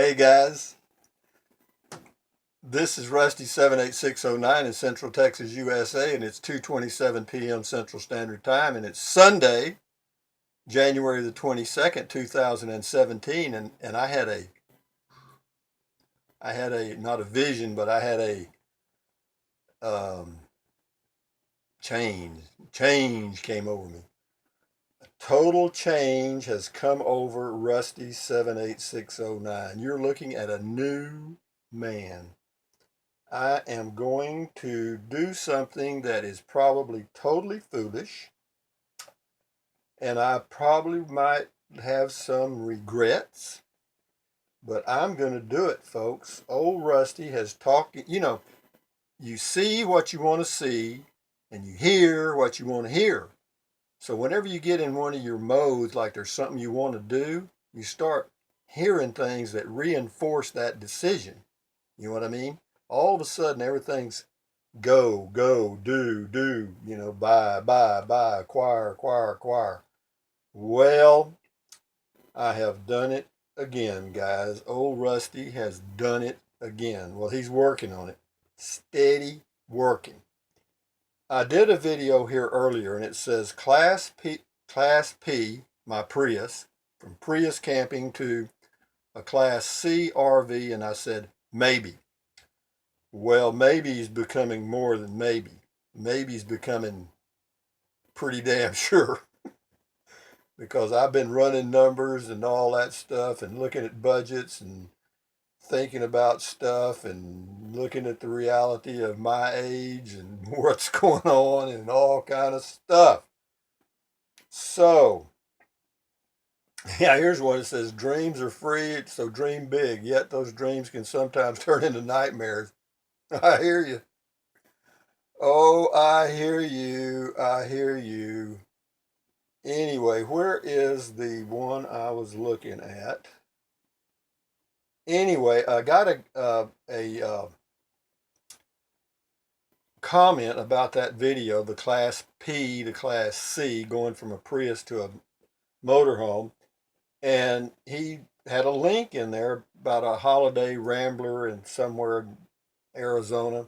Hey guys, this is Rusty 78609 in Central Texas, USA, and it's 2:27 p.m. Central Standard Time, and it's Sunday, January the 22nd, 2017, and I had a not a vision, but I had a um, change came over me. Total change has come over Rusty 78609. You're looking at a new man. I am going to do something that is probably totally foolish, and I probably might have some regrets, but I'm going to do it, folks. Old Rusty has talked, you see what you want to see, and you hear what you want to hear. So whenever you get in one of your modes, like there's something you want to do, you start hearing things that reinforce that decision. You know what I mean? All of a sudden, everything's go, do, buy, acquire. Well, I have done it again, guys. Old Rusty has done it again. Well, he's working on it. Steady working. I did a video here earlier and it says Class P, my Prius, from Prius camping to a Class C RV, and I said maybe. Well, maybe is becoming more than maybe. Maybe's becoming pretty damn sure because I've been running numbers and all that stuff and looking at budgets and thinking about stuff and looking at the reality of my age and what's going on and all kind of stuff. So, yeah, here's one. It says dreams are free, so dream big. Yet those dreams can sometimes turn into nightmares. I hear you. Oh, I hear you. I hear you. Anyway, where is the one I was looking at? Anyway, I got a comment about that video, the Class P to Class C, going from a Prius to a motorhome, and he had a link in there about a holiday rambler in somewhere in Arizona.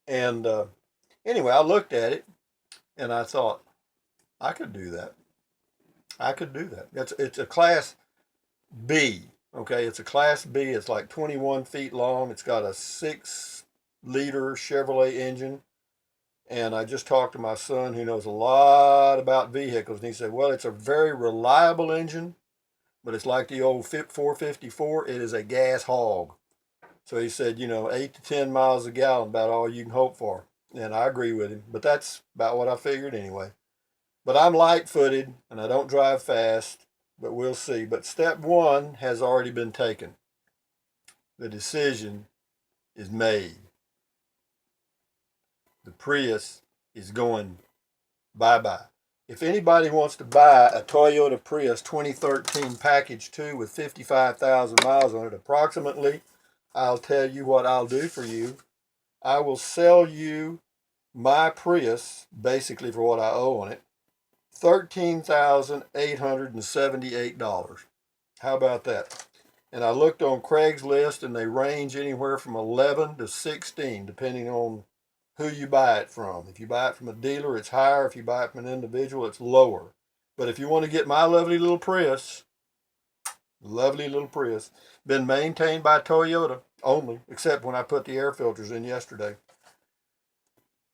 And anyway, I looked at it and I thought I could do that. I could do that. It's a Class B. Okay, it's a Class B. It's like 21 feet long. It's got a 6-liter Chevrolet engine. And I just talked to my son who knows a lot about vehicles. And he said, well, it's a very reliable engine, but it's like the old 454. It is a gas hog. So he said, 8 to 10 miles a gallon, about all you can hope for. And I agree with him. But that's about what I figured anyway. But I'm light footed and I don't drive fast, but we'll see. But step one has already been taken. The decision is made. The Prius is going bye-bye. If anybody wants to buy a Toyota Prius 2013 Package 2 with 55,000 miles on it approximately, I'll tell you what I'll do for you. I will sell you my Prius, basically for what I owe on it, $13,878. How about that? And I looked on Craigslist and they range anywhere from 11 to 16 depending on who you buy it from. If you buy it from a dealer, it's higher. If you buy it from an individual, it's lower. But if you want to get my lovely little Prius, been maintained by Toyota only, except when I put the air filters in yesterday.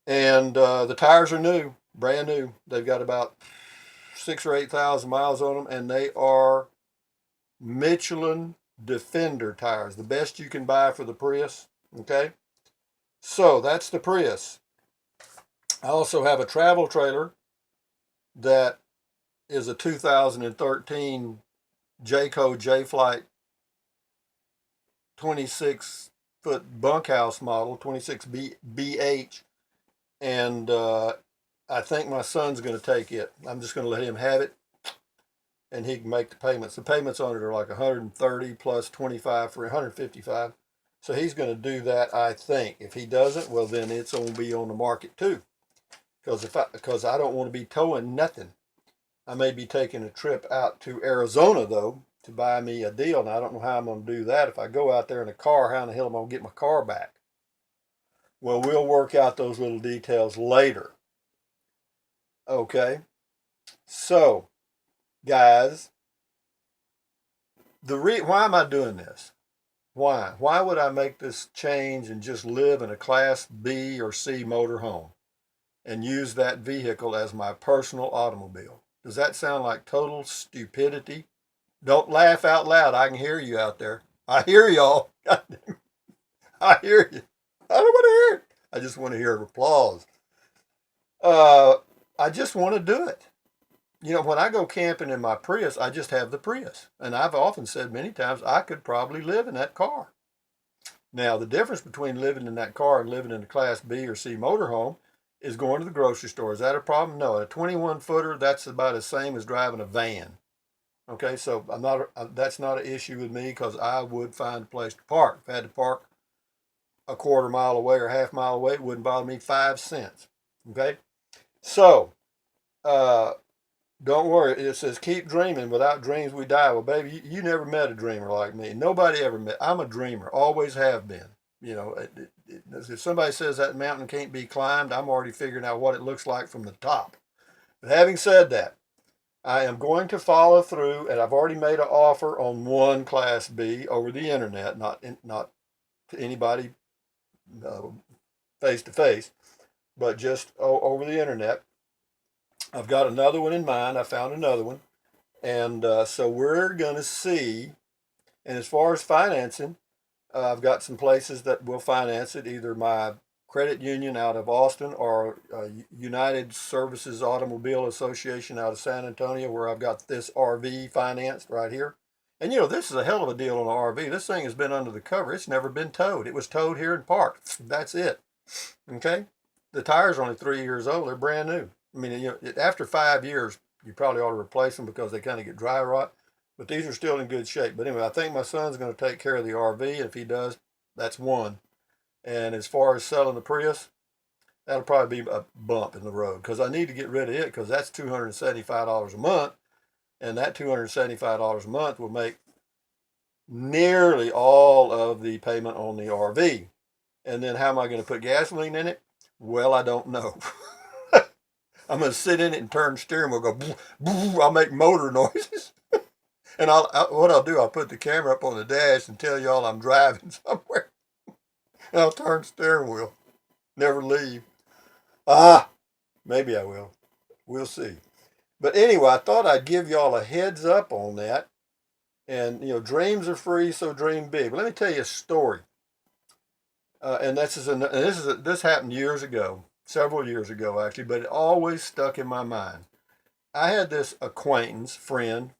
And the tires are new, brand new. They've got about 6 or 8,000 miles on them, and they are Michelin Defender tires, the best you can buy for the Prius. Okay, so that's the Prius. I also have a travel trailer that is a 2013 Jayco J-Flight 26-foot bunkhouse model, 26BH, and I think my son's going to take it. I'm just going to let him have it, and he can make the payments. The payments on it are like 130 plus 25 for 155. So he's going to do that, I think. If he doesn't, well, then it's going to be on the market too. Because I don't want to be towing nothing. I may be taking a trip out to Arizona though to buy me a deal, and I don't know how I'm going to do that. If I go out there in a car, how in the hell am I going to get my car back? Well, we'll work out those little details later. Okay? So, guys, why am I doing this? Why? Why would I make this change and just live in a Class B or C motorhome and use that vehicle as my personal automobile? Does that sound like total stupidity? Don't laugh out loud. I can hear you out there. I hear y'all. I hear you. I don't want to hear it. I just want to hear applause. I just want to do it. You know, when I go camping in my Prius, I just have the Prius. And I've often said many times, I could probably live in that car. Now, the difference between living in that car and living in a Class B or C motorhome is going to the grocery store. Is that a problem? No. A 21-footer, that's about the same as driving a van. Okay, so that's not an issue with me because I would find a place to park. If I had to park a quarter mile away or half mile away, it wouldn't bother me 5 cents. Okay, so don't worry. It says keep dreaming. Without dreams we die. Well, baby, you never met a dreamer like me. Nobody ever met. I'm a dreamer. Always have been. You know, if somebody says that mountain can't be climbed, I'm already figuring out what it looks like from the top. But having said that, I am going to follow through, and I've already made an offer on one Class B over the internet, not to anybody face to face, but just over the internet. I've got another one in mind. I found another one, and so we're going to see. And as far as financing, I've got some places that will finance it, either my credit union out of Austin or United Services Automobile Association out of San Antonio, where I've got this RV financed right here. And you know, this is a hell of a deal on an RV. This thing has been under the cover. It's never been towed. It was towed here and parked. That's it. Okay? The tires are only 3 years old. They're brand new. I mean, you know, after 5 years, you probably ought to replace them because they kind of get dry rot. But these are still in good shape. But anyway, I think my son's going to take care of the RV. And if he does, that's one. And as far as selling the Prius, that'll probably be a bump in the road because I need to get rid of it because that's $275 a month. And that $275 a month will make nearly all of the payment on the RV. And then how am I going to put gasoline in it? Well, I don't know. I'm going to sit in it and turn the steering wheel, go, boo, boo, I'll make motor noises. And what I'll do, I'll put the camera up on the dash and tell y'all I'm driving somewhere. And I'll turn the steering wheel. Never leave. Maybe I will. We'll see. But anyway, I thought I'd give y'all a heads up on that. And, you know, dreams are free, so dream big. But let me tell you a story. And this happened years ago, several years ago actually, but it always stuck in my mind. I had this acquaintance, friend,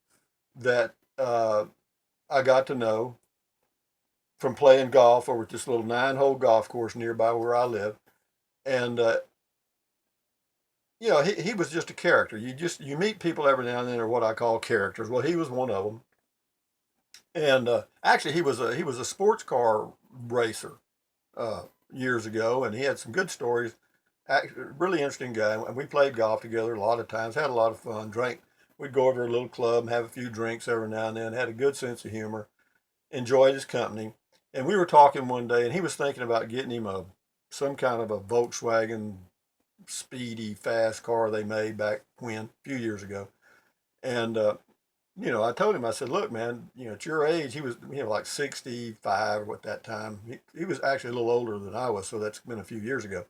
that I got to know from playing golf over at this little 9-hole golf course nearby where I live. And, you know, he was just a character. You meet people every now and then, are what I call characters. Well, he was one of them. And actually, he was a sports car racer years ago, and he had some good stories. Actually, really interesting guy. And we played golf together a lot of times, had a lot of fun, drank. We'd go over to a little club and have a few drinks every now and then, had a good sense of humor, enjoyed his company. And we were talking one day, and he was thinking about getting him some kind of a Volkswagen speedy, fast car they made back when, a few years ago. And, you know, I told him, I said, look, man, you know, at your age, he was, you know, like 65 at that time. He was actually a little older than I was, so that's been a few years ago.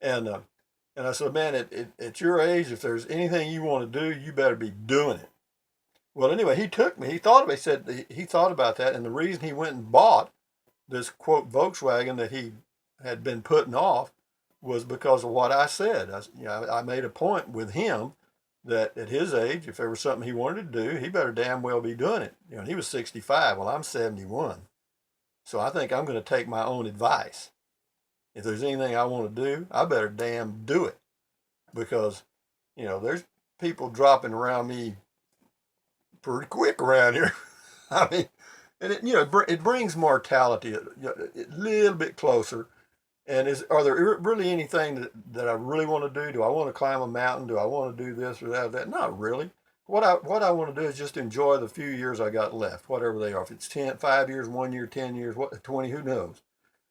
And I said, man, at your age, if there's anything you want to do, you better be doing it. Well, anyway, he took me. He thought of it. He said he thought about that, and the reason he went and bought this quote Volkswagen that he had been putting off was because of what I said. I made a point with him that at his age, if there was something he wanted to do, he better damn well be doing it. You know, he was 65. Well, I'm 71. So I think I'm going to take my own advice. If there's anything I want to do, I better damn do it. Because, you know, there's people dropping around me pretty quick around here. I mean, and it brings mortality a little bit closer. And are there really anything that I really want to do? Do I want to climb a mountain? Do I want to do this or that? Not really. what I want to do is just enjoy the few years I got left, whatever they are. If it's 10, 5 years, 1 year, 10 years, what 20, who knows?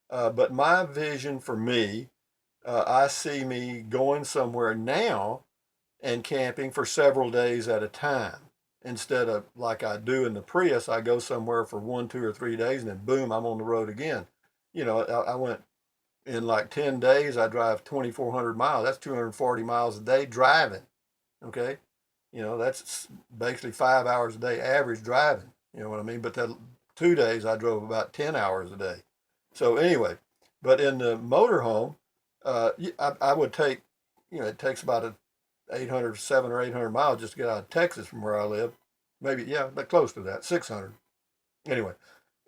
But my vision for me, I see me going somewhere now and camping for several days at a time. Instead of like I do in the Prius, I go somewhere for 1, 2, or 3 days and then boom, I'm on the road again. I went in like 10 days, I drive 2,400 miles. That's 240 miles a day driving. Okay. That's basically 5 hours a day average driving. You know what I mean? But that 2 days, I drove about 10 hours a day. So anyway, but in the motorhome, I would take, it takes about 800, 700 or 800 miles just to get out of Texas from where I live. Maybe, yeah, but close to that, 600. Anyway,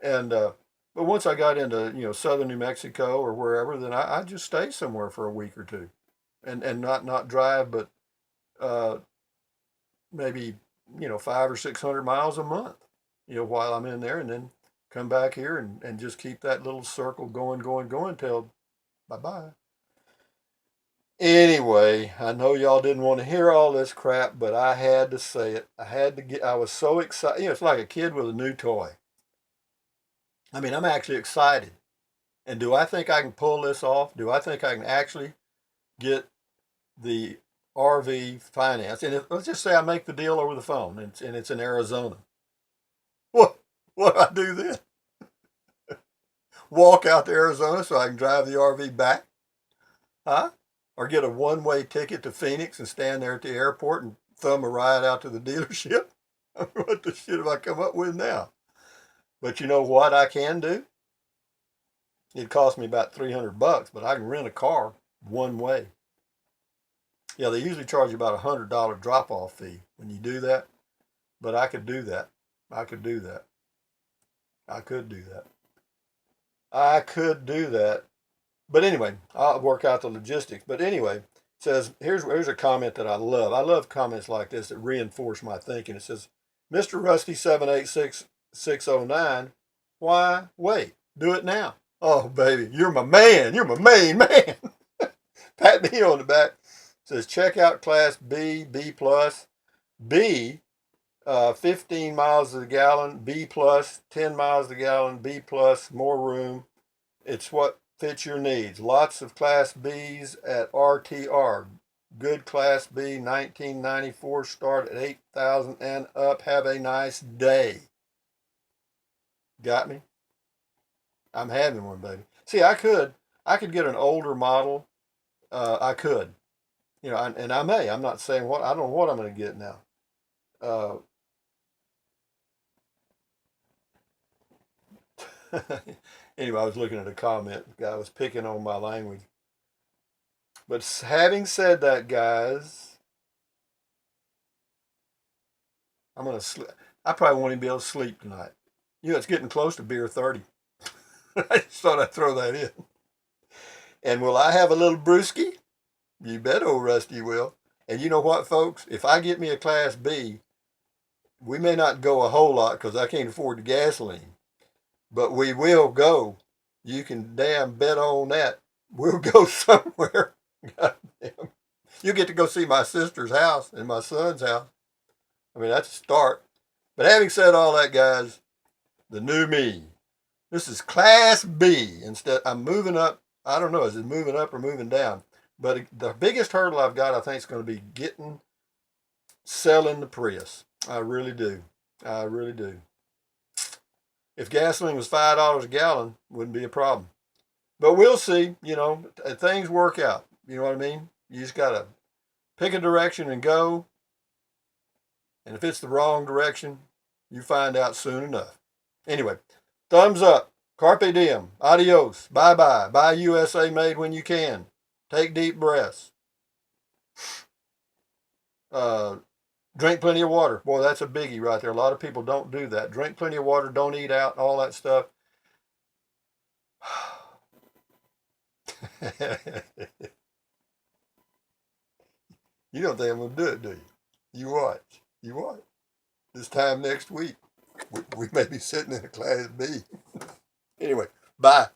and but once I got into southern New Mexico or wherever, then I just stay somewhere for a week or two, and not drive, but uh, maybe 500 or 600 miles a month, while I'm in there, and then come back here and just keep that little circle going till bye bye. Anyway, I know y'all didn't want to hear all this crap, but I had to say it. I was so excited. It's like a kid with a new toy. I mean, I'm actually excited. And do I think I can pull this off? Do I think I can actually get the RV finance? And let's just say I make the deal over the phone and it's in Arizona. What? What do I do then? Walk out to Arizona so I can drive the RV back? Huh? Or get a one-way ticket to Phoenix and stand there at the airport and thumb a ride out to the dealership? What the shit have I come up with now? But you know what I can do? It cost me about $300, but I can rent a car one way. Yeah, they usually charge you about $100 drop-off fee when you do that, but I could do that. I could do that. I could do that. I could do that. But anyway, I'll work out the logistics. But anyway, it says here's a comment that I love. I love comments like this that reinforce my thinking. It says, Mr. Rusty 786609, why wait? Do it now. Oh baby, you're my man. You're my main man. Pat me on the back. It says check out Class B, B plus, B 15 miles a gallon, B plus, 10 miles a gallon, B plus, more room. It's what fits your needs. Lots of Class Bs at RTR. Good Class B, 1994, start at 8,000 and up. Have a nice day. Got me? I'm having one, baby. See, I could get an older model. I could, and I may. I'm not saying what. I don't know what I'm going to get now. Uh, anyway, I was looking at a comment. The guy was picking on my language. But having said that, guys, I'm gonna sleep. I probably won't even be able to sleep tonight. It's getting close to beer 30. I just thought I'd throw that in. And will I have a little brewski? You bet old Rusty will. And you know what, folks? If I get me a Class B, we may not go a whole lot because I can't afford the gasoline. But we will go. You can damn bet on that. We'll go somewhere. Goddamn. You get to go see my sister's house and my son's house. I mean, that's a start. But having said all that, guys, the new me. This is Class B. Instead, I'm moving up. I don't know, is it moving up or moving down? But the biggest hurdle I've got, I think, is going to be selling the Prius. I really do. I really do. If gasoline was $5 a gallon, wouldn't be a problem. But we'll see. Things work out. You know what I mean? You just got to pick a direction and go. And if it's the wrong direction, you find out soon enough. Anyway, thumbs up. Carpe diem. Adios. Bye-bye. Buy USA made when you can. Take deep breaths. Drink plenty of water. Boy, that's a biggie right there. A lot of people don't do that. Drink plenty of water. Don't eat out. All that stuff. You don't think I'm going to do it, do you? You watch. You watch. This time next week, we may be sitting in a Class B. Anyway, bye.